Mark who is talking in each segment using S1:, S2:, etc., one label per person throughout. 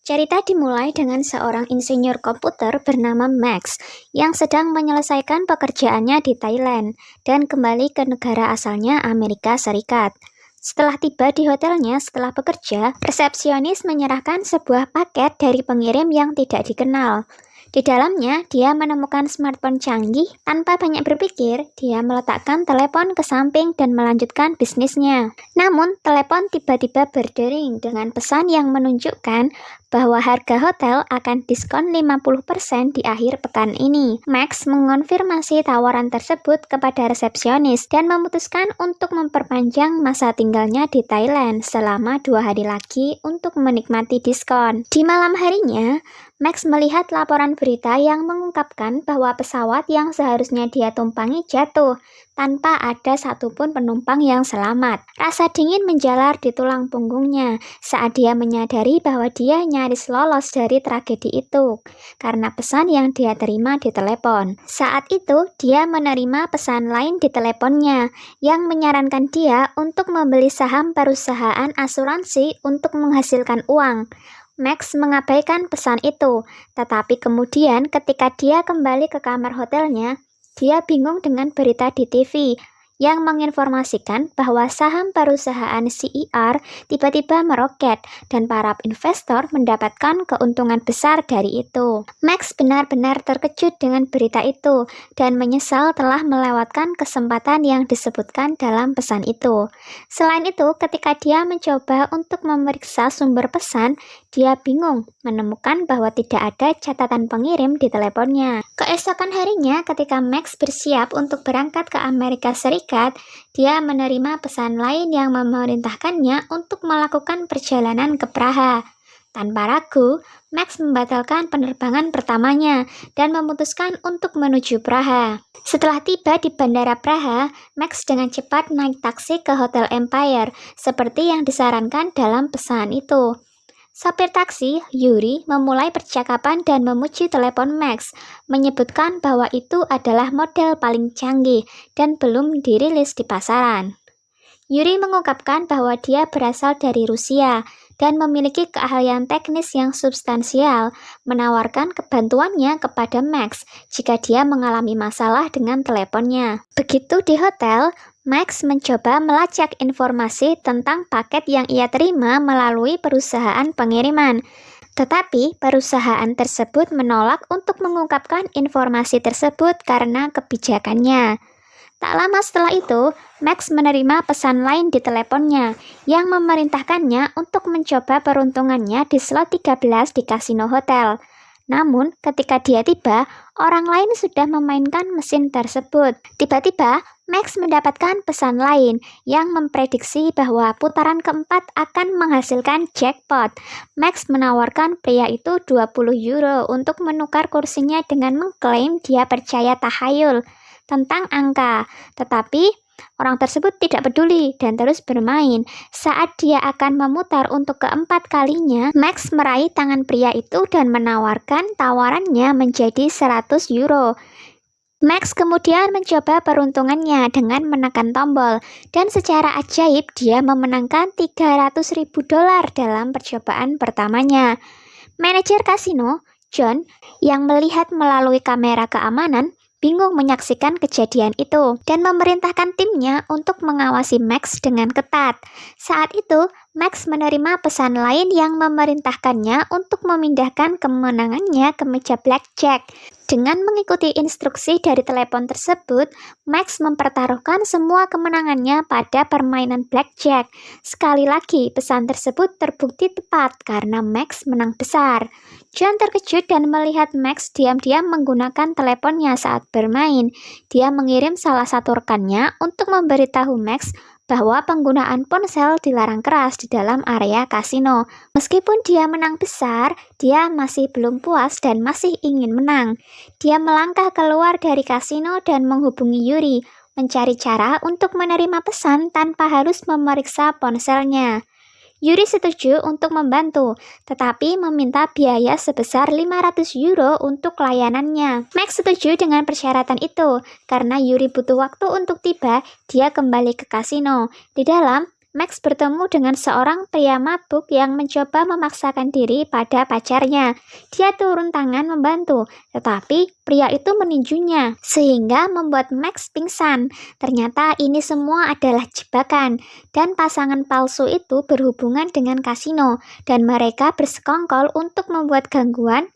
S1: Cerita dimulai dengan seorang insinyur komputer bernama Max yang sedang menyelesaikan pekerjaannya di Thailand dan kembali ke negara asalnya Amerika Serikat. Setelah tiba di hotelnya setelah bekerja, resepsionis menyerahkan sebuah paket dari pengirim yang tidak dikenal. Di dalamnya, dia menemukan smartphone canggih. Tanpa banyak berpikir, dia meletakkan telepon ke samping dan melanjutkan bisnisnya. Namun, telepon tiba-tiba berdering dengan pesan yang menunjukkan bahwa harga hotel akan diskon 50% di akhir pekan ini. Max mengonfirmasi tawaran tersebut kepada resepsionis dan memutuskan untuk memperpanjang masa tinggalnya di Thailand selama 2 hari lagi untuk menikmati diskon. Di malam harinya, Max melihat laporan berita yang mengungkapkan bahwa pesawat yang seharusnya dia tumpangi jatuh tanpa ada satupun penumpang yang selamat. Rasa dingin menjalar di tulang punggungnya saat dia menyadari bahwa dia nyaris lolos dari tragedi itu karena pesan yang dia terima di telepon. Saat itu, dia menerima pesan lain di teleponnya yang menyarankan dia untuk membeli saham perusahaan asuransi untuk menghasilkan uang. Max mengabaikan pesan itu, tetapi kemudian ketika dia kembali ke kamar hotelnya, dia bingung dengan berita di TV yang menginformasikan bahwa saham perusahaan CER tiba-tiba meroket dan para investor mendapatkan keuntungan besar dari itu. Max benar-benar terkejut dengan berita itu dan menyesal telah melewatkan kesempatan yang disebutkan dalam pesan itu. Selain itu, ketika dia mencoba untuk memeriksa sumber pesan, dia bingung menemukan bahwa tidak ada catatan pengirim di teleponnya. Keesokan harinya, ketika Max bersiap untuk berangkat ke Amerika Serikat, dia menerima pesan lain yang memerintahkannya untuk melakukan perjalanan ke Praha. Tanpa ragu, Max membatalkan penerbangan pertamanya dan memutuskan untuk menuju Praha. Setelah tiba di Bandara Praha, Max dengan cepat naik taksi ke Hotel Empire, seperti yang disarankan dalam pesan itu. Sopir taksi, Yuri, memulai percakapan dan memuji telepon Max, menyebutkan bahwa itu adalah model paling canggih dan belum dirilis di pasaran. Yuri mengungkapkan bahwa dia berasal dari Rusia dan memiliki keahlian teknis yang substansial, menawarkan kebantuannya kepada Max jika dia mengalami masalah dengan teleponnya. Begitu di hotel, Max mencoba melacak informasi tentang paket yang ia terima melalui perusahaan pengiriman. Tetapi perusahaan tersebut menolak untuk mengungkapkan informasi tersebut karena kebijakannya. Tak lama setelah itu, Max menerima pesan lain di teleponnya yang memerintahkannya untuk mencoba peruntungannya di slot 13 di kasino hotel. Namun, ketika dia tiba, orang lain sudah memainkan mesin tersebut. Tiba-tiba, Max mendapatkan pesan lain yang memprediksi bahwa putaran keempat akan menghasilkan jackpot. Max menawarkan pria itu 20 euro untuk menukar kursinya dengan mengklaim dia percaya tahayul tentang angka, tetapi orang tersebut tidak peduli dan terus bermain. Saat dia akan memutar untuk keempat kalinya, Max meraih tangan pria itu dan menawarkan tawarannya menjadi 100 euro. Max kemudian mencoba peruntungannya dengan menekan tombol, dan secara ajaib dia memenangkan 300.000 dolar dalam percobaan pertamanya. Manajer kasino, John, yang melihat melalui kamera keamanan, bingung menyaksikan kejadian itu dan memerintahkan timnya untuk mengawasi Max dengan ketat. Saat itu, Max menerima pesan lain yang memerintahkannya untuk memindahkan kemenangannya ke meja blackjack. Dengan mengikuti instruksi dari telepon tersebut, Max mempertaruhkan semua kemenangannya pada permainan blackjack. Sekali lagi, pesan tersebut terbukti tepat karena Max menang besar. John terkejut dan melihat Max diam-diam menggunakan teleponnya saat bermain. Dia mengirim salah satu rekannya untuk memberitahu Max bahwa penggunaan ponsel dilarang keras di dalam area kasino. Meskipun dia menang besar, dia masih belum puas dan masih ingin menang. Dia melangkah keluar dari kasino dan menghubungi Yuri, mencari cara untuk menerima pesan tanpa harus memeriksa ponselnya. Yuri setuju untuk membantu, tetapi meminta biaya sebesar 500 euro untuk layanannya. Max setuju dengan persyaratan itu, karena Yuri butuh waktu untuk tiba, dia kembali ke kasino. Di dalam, Max bertemu dengan seorang pria mabuk yang mencoba memaksakan diri pada pacarnya. Dia turun tangan membantu, tetapi pria itu meninjunya, sehingga membuat Max pingsan. Ternyata ini semua adalah jebakan, dan pasangan palsu itu berhubungan dengan kasino, dan mereka bersekongkol untuk membuat gangguan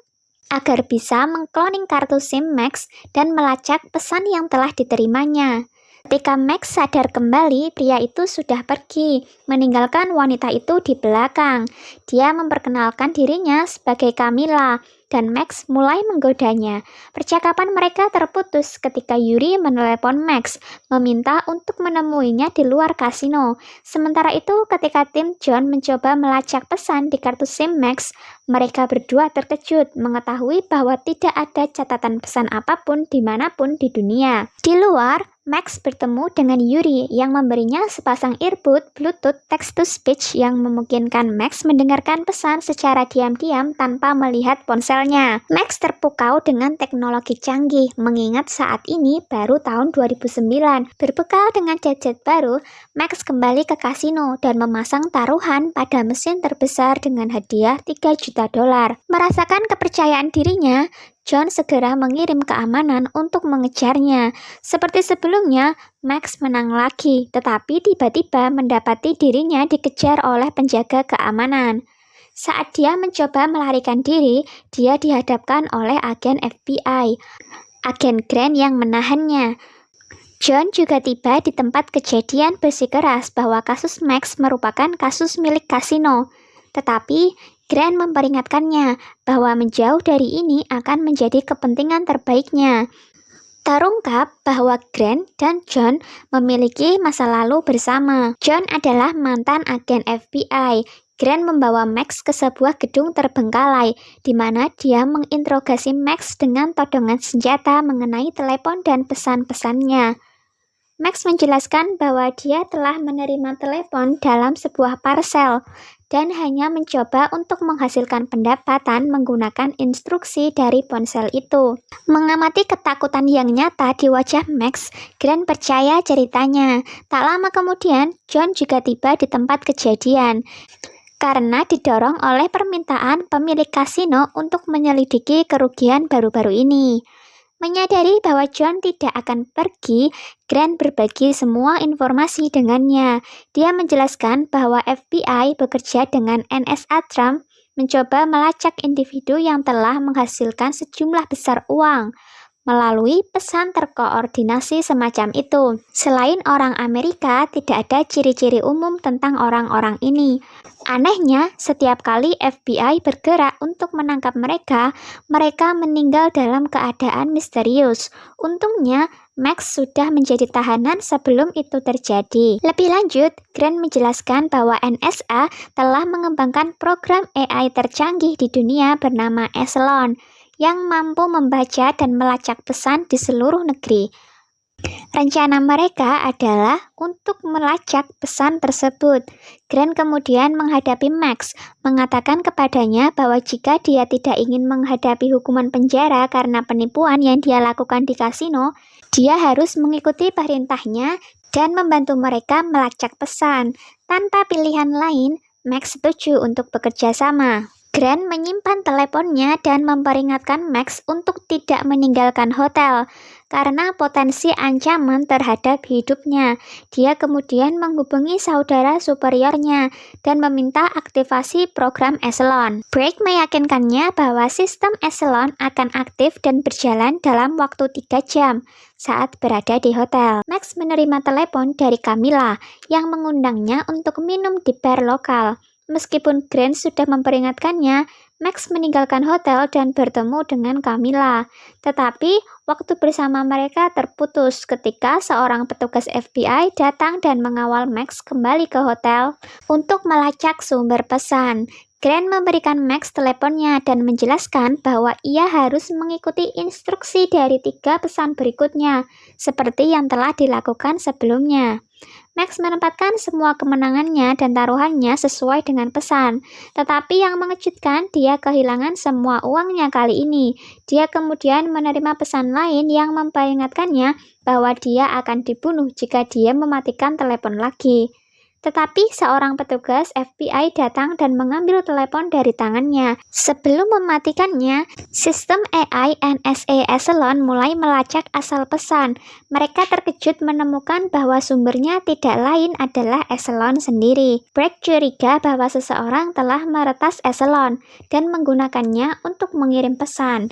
S1: agar bisa mengkloning kartu SIM Max dan melacak pesan yang telah diterimanya. Ketika Max sadar kembali, pria itu sudah pergi, meninggalkan wanita itu di belakang. Dia memperkenalkan dirinya sebagai Camilla, dan Max mulai menggodanya. Percakapan mereka terputus ketika Yuri menelepon Max, meminta untuk menemuinya di luar kasino. Sementara itu, ketika tim John mencoba melacak pesan di kartu SIM Max, mereka berdua terkejut mengetahui bahwa tidak ada catatan pesan apapun dimanapun di dunia. Di luar, Max bertemu dengan Yuri yang memberinya sepasang earbud Bluetooth text-to-speech yang memungkinkan Max mendengarkan pesan secara diam-diam tanpa melihat ponselnya. Max terpukau dengan teknologi canggih, mengingat saat ini baru tahun 2009. Berbekal dengan gadget baru, Max kembali ke kasino dan memasang taruhan pada mesin terbesar dengan hadiah $3 juta. Merasakan kepercayaan dirinya, John segera mengirim keamanan untuk mengejarnya. Seperti sebelumnya, Max menang lagi, tetapi tiba-tiba mendapati dirinya dikejar oleh penjaga keamanan. Saat dia mencoba melarikan diri, dia dihadapkan oleh agen FBI, agen Grant yang menahannya. John juga tiba di tempat kejadian bersikeras bahwa kasus Max merupakan kasus milik kasino. Tetapi Grant memperingatkannya bahwa menjauh dari ini akan menjadi kepentingan terbaiknya. Terungkap bahwa Grant dan John memiliki masa lalu bersama. John adalah mantan agen FBI. Grant membawa Max ke sebuah gedung terbengkalai, di mana dia menginterogasi Max dengan todongan senjata mengenai telepon dan pesan-pesannya. Max menjelaskan bahwa dia telah menerima telepon dalam sebuah parsel dan hanya mencoba untuk menghasilkan pendapatan menggunakan instruksi dari ponsel itu. Mengamati ketakutan yang nyata di wajah Max, Grant percaya ceritanya. Tak lama kemudian, John juga tiba di tempat kejadian karena didorong oleh permintaan pemilik kasino untuk menyelidiki kerugian baru-baru ini. Menyadari bahwa John tidak akan pergi, Grant berbagi semua informasi dengannya. Dia menjelaskan bahwa FBI bekerja dengan NSA Trump mencoba melacak individu yang telah menghasilkan sejumlah besar uang melalui pesan terkoordinasi semacam itu. Selain orang Amerika, tidak ada ciri-ciri umum tentang orang-orang ini. Anehnya, setiap kali FBI bergerak untuk menangkap mereka, mereka meninggal dalam keadaan misterius. Untungnya, Max sudah menjadi tahanan sebelum itu terjadi. Lebih lanjut, Grant menjelaskan bahwa NSA telah mengembangkan program AI tercanggih di dunia bernama Echelon, yang mampu membaca dan melacak pesan di seluruh negeri. Rencana mereka adalah untuk melacak pesan tersebut. Grant kemudian menghadapi Max, mengatakan kepadanya bahwa jika dia tidak ingin menghadapi hukuman penjara karena penipuan yang dia lakukan di kasino, dia harus mengikuti perintahnya dan membantu mereka melacak pesan. Tanpa pilihan lain, Max setuju untuk bekerja sama. Grant menyimpan teleponnya dan memperingatkan Max untuk tidak meninggalkan hotel karena potensi ancaman terhadap hidupnya. Dia kemudian menghubungi saudara superiornya dan meminta aktivasi program Echelon. Blake meyakinkannya bahwa sistem Echelon akan aktif dan berjalan dalam waktu 3 jam saat berada di hotel. Max menerima telepon dari Camilla yang mengundangnya untuk minum di bar lokal. Meskipun Grant sudah memperingatkannya, Max meninggalkan hotel dan bertemu dengan Camilla. Tetapi, waktu bersama mereka terputus ketika seorang petugas FBI datang dan mengawal Max kembali ke hotel untuk melacak sumber pesan. Grant memberikan Max teleponnya dan menjelaskan bahwa ia harus mengikuti instruksi dari 3 pesan berikutnya, seperti yang telah dilakukan sebelumnya. Max menempatkan semua kemenangannya dan taruhannya sesuai dengan pesan. Tetapi yang mengejutkan, dia kehilangan semua uangnya kali ini. Dia kemudian menerima pesan lain yang memperingatkannya bahwa dia akan dibunuh jika dia mematikan telepon lagi. Tetapi seorang petugas FBI datang dan mengambil telepon dari tangannya. Sebelum mematikannya, sistem AI NSA Echelon mulai melacak asal pesan. Mereka terkejut menemukan bahwa sumbernya tidak lain adalah Echelon sendiri. Bragg curiga bahwa seseorang telah meretas Echelon dan menggunakannya untuk mengirim pesan.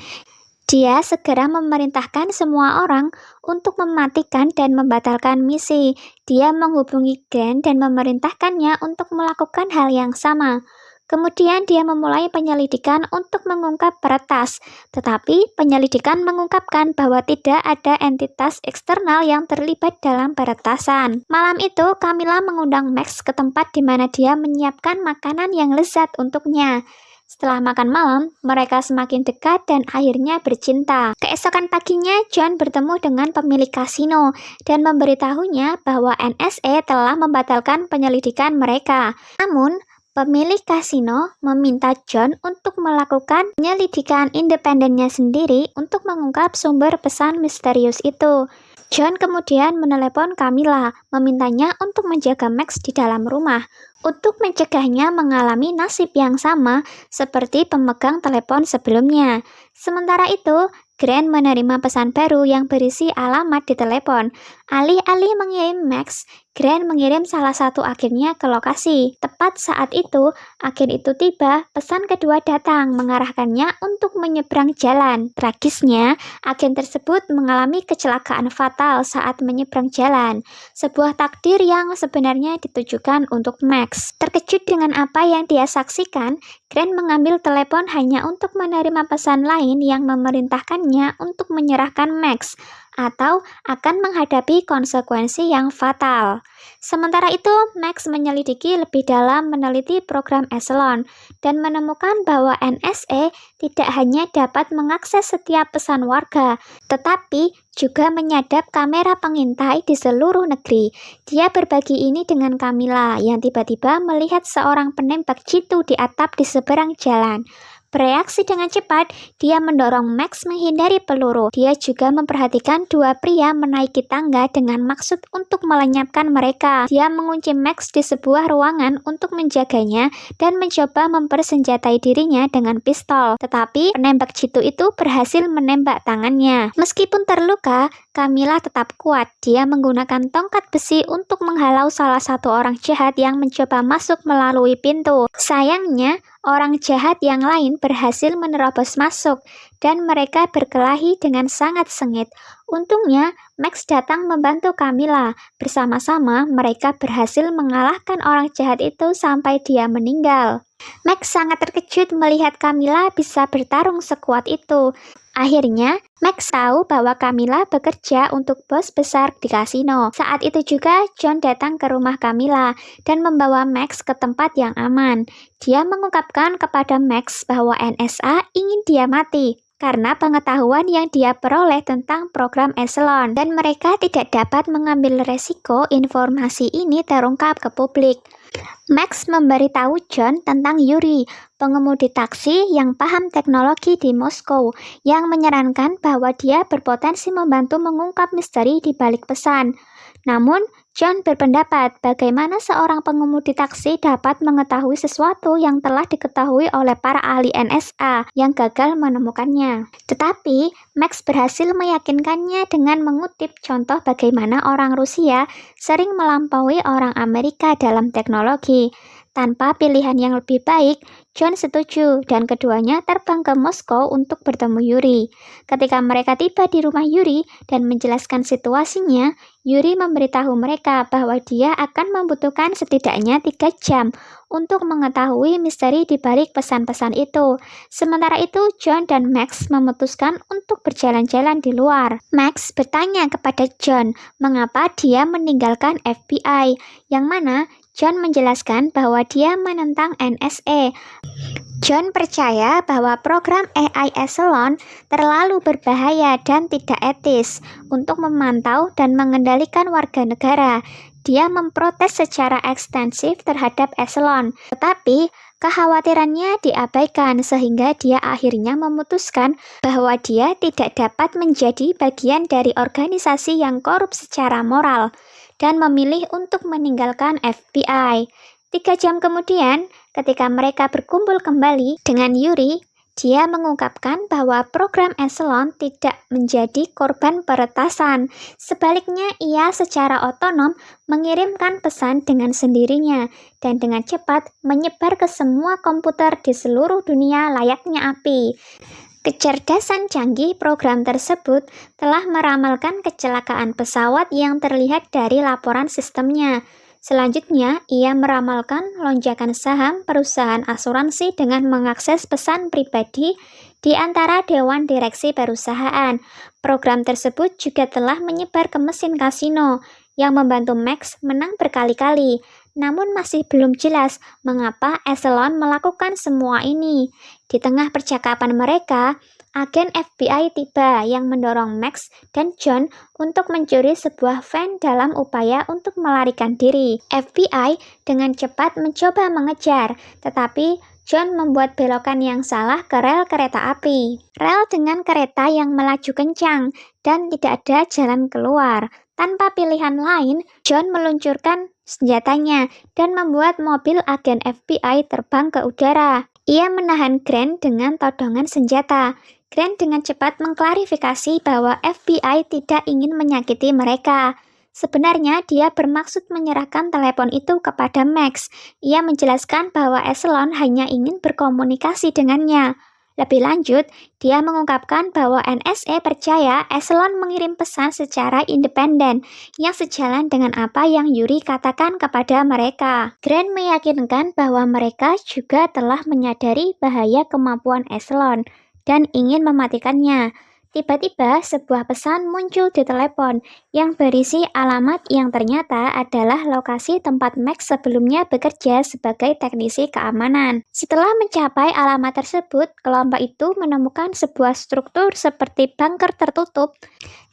S1: Dia segera memerintahkan semua orang untuk mematikan dan membatalkan misi. Dia menghubungi Grant dan memerintahkannya untuk melakukan hal yang sama. Kemudian dia memulai penyelidikan untuk mengungkap peretas, tetapi penyelidikan mengungkapkan bahwa tidak ada entitas eksternal yang terlibat dalam peretasan. Malam itu, Camilla mengundang Max ke tempat di mana dia menyiapkan makanan yang lezat untuknya. Setelah makan malam, mereka semakin dekat dan akhirnya bercinta. Keesokan paginya, John bertemu dengan pemilik kasino dan memberitahunya bahwa NSA telah membatalkan penyelidikan mereka. Namun, pemilik kasino meminta John untuk melakukan penyelidikan independennya sendiri untuk mengungkap sumber pesan misterius itu. John kemudian menelepon Camilla, memintanya untuk menjaga Max di dalam rumah, untuk mencegahnya mengalami nasib yang sama seperti pemegang telepon sebelumnya. Sementara itu, Grant menerima pesan baru yang berisi alamat di telepon. Alih-alih mengirim Max, Grant mengirim salah satu agennya ke lokasi. Tepat saat itu, agen itu tiba, pesan kedua datang mengarahkannya untuk menyeberang jalan. Tragisnya, agen tersebut mengalami kecelakaan fatal saat menyeberang jalan. Sebuah takdir yang sebenarnya ditujukan untuk Max. Terkejut dengan apa yang dia saksikan, Grant mengambil telepon hanya untuk menerima pesan lain yang memerintahkannya untuk menyerahkan Max atau akan menghadapi konsekuensi yang fatal. Sementara itu, Max menyelidiki lebih dalam meneliti program Echelon dan menemukan bahwa NSA tidak hanya dapat mengakses setiap pesan warga, tetapi juga menyadap kamera pengintai di seluruh negeri. Dia berbagi ini dengan Camilla yang tiba-tiba melihat seorang penembak jitu di atap di seberang jalan. Bereaksi dengan cepat, dia mendorong Max menghindari peluru. Dia juga memperhatikan dua pria menaiki tangga dengan maksud untuk melenyapkan mereka. Dia mengunci Max di sebuah ruangan untuk menjaganya dan mencoba mempersenjatai dirinya dengan pistol. Tetapi penembak jitu itu berhasil menembak tangannya. Meskipun terluka, Camilla tetap kuat. Dia menggunakan tongkat besi untuk menghalau salah satu orang jahat yang mencoba masuk melalui pintu. Sayangnya, orang jahat yang lain berhasil menerobos masuk, dan mereka berkelahi dengan sangat sengit. Untungnya, Max datang membantu Camilla. Bersama-sama, mereka berhasil mengalahkan orang jahat itu sampai dia meninggal. Max sangat terkejut melihat Camilla bisa bertarung sekuat itu. Akhirnya, Max tahu bahwa Camilla bekerja untuk bos besar di kasino. Saat itu juga, John datang ke rumah Camilla dan membawa Max ke tempat yang aman. Dia mengungkapkan kepada Max bahwa NSA ingin dia mati karena pengetahuan yang dia peroleh tentang program Echelon, dan mereka tidak dapat mengambil resiko informasi ini terungkap ke publik. Max memberitahu John tentang Yuri, pengemudi taksi yang paham teknologi di Moskow, yang menyarankan bahwa dia berpotensi membantu mengungkap misteri di balik pesan. Namun, John berpendapat bagaimana seorang pengemudi taksi dapat mengetahui sesuatu yang telah diketahui oleh para ahli NSA yang gagal menemukannya. Tetapi, Max berhasil meyakinkannya dengan mengutip contoh bagaimana orang Rusia sering melampaui orang Amerika dalam teknologi. Tanpa pilihan yang lebih baik, John setuju dan keduanya terbang ke Moskow untuk bertemu Yuri. Ketika mereka tiba di rumah Yuri dan menjelaskan situasinya, Yuri memberitahu mereka bahwa dia akan membutuhkan setidaknya 3 jam untuk mengetahui misteri di balik pesan-pesan itu. Sementara itu, John dan Max memutuskan untuk berjalan-jalan di luar. Max bertanya kepada John mengapa dia meninggalkan FBI, yang mana John menjelaskan bahwa dia menentang NSA. John percaya bahwa program AI Echelon terlalu berbahaya dan tidak etis untuk memantau dan mengendalikan warga negara. Dia memprotes secara ekstensif terhadap Echelon, tetapi kekhawatirannya diabaikan sehingga dia akhirnya memutuskan bahwa dia tidak dapat menjadi bagian dari organisasi yang korup secara moral. dan memilih untuk meninggalkan FBI. 3 jam kemudian, ketika mereka berkumpul kembali dengan Yuri, dia mengungkapkan bahwa program Echelon tidak menjadi korban peretasan. Sebaliknya, ia secara otonom mengirimkan pesan dengan sendirinya dan dengan cepat menyebar ke semua komputer di seluruh dunia layaknya api. Kecerdasan canggih program tersebut telah meramalkan kecelakaan pesawat yang terlihat dari laporan sistemnya. Selanjutnya, ia meramalkan lonjakan saham perusahaan asuransi dengan mengakses pesan pribadi di antara dewan direksi perusahaan. Program tersebut juga telah menyebar ke mesin kasino yang membantu Max menang berkali-kali. Namun masih belum jelas mengapa Echelon melakukan semua ini. Di tengah percakapan mereka, agen FBI tiba yang mendorong Max dan John untuk mencuri sebuah van dalam upaya untuk melarikan diri. FBI dengan cepat mencoba mengejar, tetapi John membuat belokan yang salah ke rel kereta api. Rel dengan kereta yang melaju kencang dan tidak ada jalan keluar. Tanpa pilihan lain, John meluncurkan senjatanya dan membuat mobil agen FBI terbang ke udara. Ia menahan Grant dengan todongan senjata. Grant dengan cepat mengklarifikasi bahwa FBI tidak ingin menyakiti mereka. Sebenarnya dia bermaksud menyerahkan telepon itu kepada Max. Ia menjelaskan bahwa Echelon hanya ingin berkomunikasi dengannya. Lebih lanjut, dia mengungkapkan bahwa NSA percaya Echelon mengirim pesan secara independen yang sejalan dengan apa yang Yuri katakan kepada mereka. Grant meyakinkan bahwa mereka juga telah menyadari bahaya kemampuan Echelon dan ingin mematikannya. Tiba-tiba sebuah pesan muncul di telepon yang berisi alamat yang ternyata adalah lokasi tempat Max sebelumnya bekerja sebagai teknisi keamanan. Setelah mencapai alamat tersebut, kelompok itu menemukan sebuah struktur seperti bunker tertutup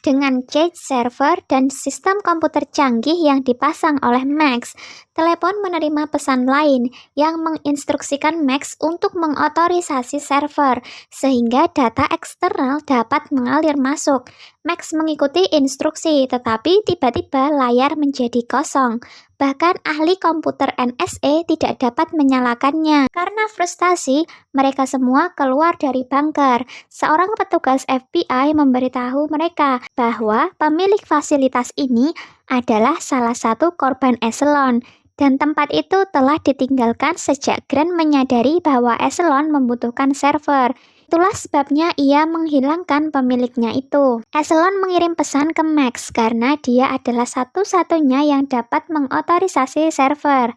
S1: dengan cache server dan sistem komputer canggih yang dipasang oleh Max. Telepon menerima pesan lain yang menginstruksikan Max untuk mengotorisasi server, sehingga data eksternal dapat mengalir masuk. Max mengikuti instruksi, tetapi tiba-tiba layar menjadi kosong. Bahkan ahli komputer NSA tidak dapat menyalakannya. Karena frustasi, mereka semua keluar dari bunker. Seorang petugas FBI memberitahu mereka bahwa pemilik fasilitas ini adalah salah satu korban Echelon. Dan tempat itu telah ditinggalkan sejak Grant menyadari bahwa Echelon membutuhkan server. Itulah sebabnya ia menghilangkan pemiliknya itu. Echelon mengirim pesan ke Max karena dia adalah satu-satunya yang dapat mengotorisasi server.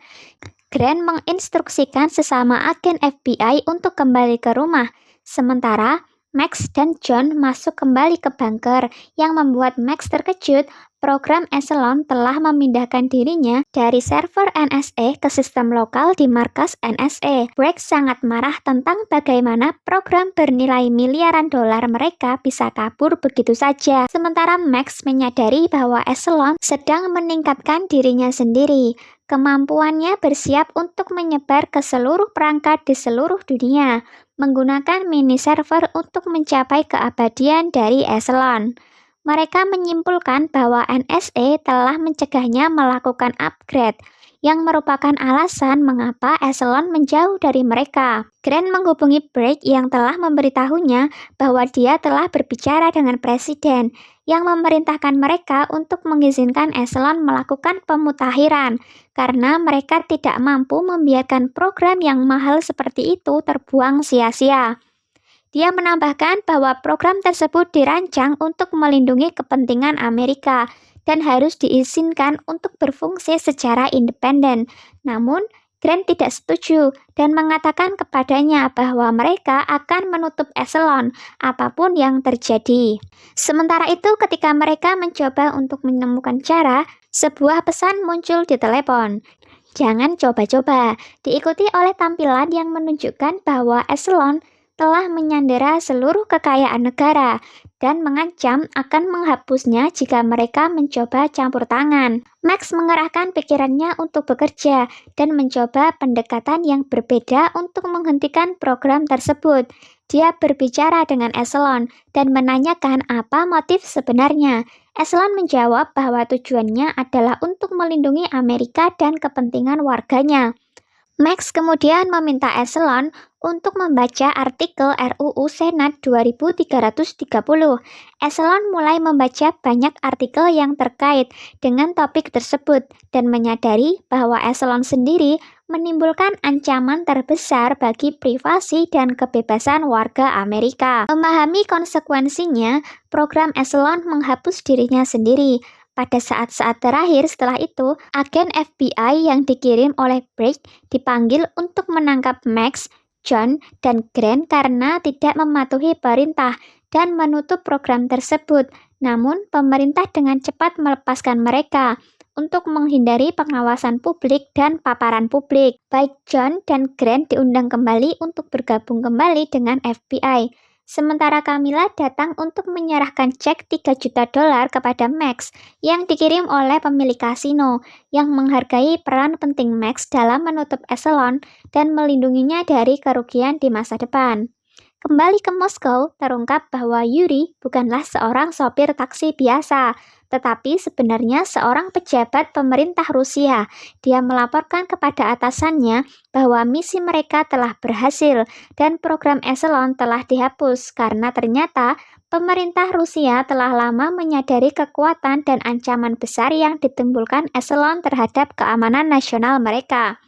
S1: Grant menginstruksikan sesama agen FBI untuk kembali ke rumah. Sementara Max dan John masuk kembali ke bunker yang membuat Max terkejut. Program Echelon telah memindahkan dirinya dari server NSA ke sistem lokal di markas NSA. Bragg sangat marah tentang bagaimana program bernilai miliaran dolar mereka bisa kabur begitu saja. Sementara Max menyadari bahwa Echelon sedang meningkatkan dirinya sendiri. Kemampuannya bersiap untuk menyebar ke seluruh perangkat di seluruh dunia, menggunakan mini server untuk mencapai keabadian dari Echelon. Mereka menyimpulkan bahwa NSA telah mencegahnya melakukan upgrade, yang merupakan alasan mengapa Echelon menjauh dari mereka. Grant menghubungi Bragg yang telah memberitahunya bahwa dia telah berbicara dengan presiden, yang memerintahkan mereka untuk mengizinkan Echelon melakukan pemutakhiran, karena mereka tidak mampu membiarkan program yang mahal seperti itu terbuang sia-sia. Dia menambahkan bahwa program tersebut dirancang untuk melindungi kepentingan Amerika dan harus diizinkan untuk berfungsi secara independen. Namun, Grant tidak setuju dan mengatakan kepadanya bahwa mereka akan menutup Echelon apapun yang terjadi. Sementara itu, ketika mereka mencoba untuk menemukan cara, sebuah pesan muncul di telepon. Jangan coba-coba, diikuti oleh tampilan yang menunjukkan bahwa Echelon telah menyandera seluruh kekayaan negara dan mengancam akan menghapusnya jika mereka mencoba campur tangan. Max mengerahkan pikirannya untuk bekerja dan mencoba pendekatan yang berbeda untuk menghentikan program tersebut. Dia berbicara dengan Echelon dan menanyakan apa motif sebenarnya. Eselon menjawab bahwa tujuannya adalah untuk melindungi Amerika dan kepentingan warganya. Max kemudian meminta Eselon untuk membaca artikel RUU Senat 2330. Eselon mulai membaca banyak artikel yang terkait dengan topik tersebut dan menyadari bahwa Eselon sendiri menimbulkan ancaman terbesar bagi privasi dan kebebasan warga Amerika. Memahami konsekuensinya, program Eselon menghapus dirinya sendiri. Pada saat-saat terakhir setelah itu, agen FBI yang dikirim oleh Bragg dipanggil untuk menangkap Max, John, dan Grant karena tidak mematuhi perintah dan menutup program tersebut. Namun, pemerintah dengan cepat melepaskan mereka untuk menghindari pengawasan publik dan paparan publik. Baik John dan Grant diundang kembali untuk bergabung kembali dengan FBI. Sementara Camilla datang untuk menyerahkan cek $3 juta kepada Max yang dikirim oleh pemilik kasino yang menghargai peran penting Max dalam menutup Eselon dan melindunginya dari kerugian di masa depan. Kembali ke Moskow, terungkap bahwa Yuri bukanlah seorang sopir taksi biasa, tetapi sebenarnya seorang pejabat pemerintah Rusia. Dia melaporkan kepada atasannya bahwa misi mereka telah berhasil dan program Eselon telah dihapus karena ternyata pemerintah Rusia telah lama menyadari kekuatan dan ancaman besar yang ditimbulkan Eselon terhadap keamanan nasional mereka.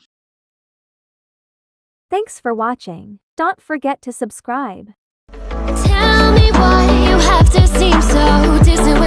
S2: Thanks for watching. Don't forget to subscribe.
S3: Tell me why you have to seem so distant.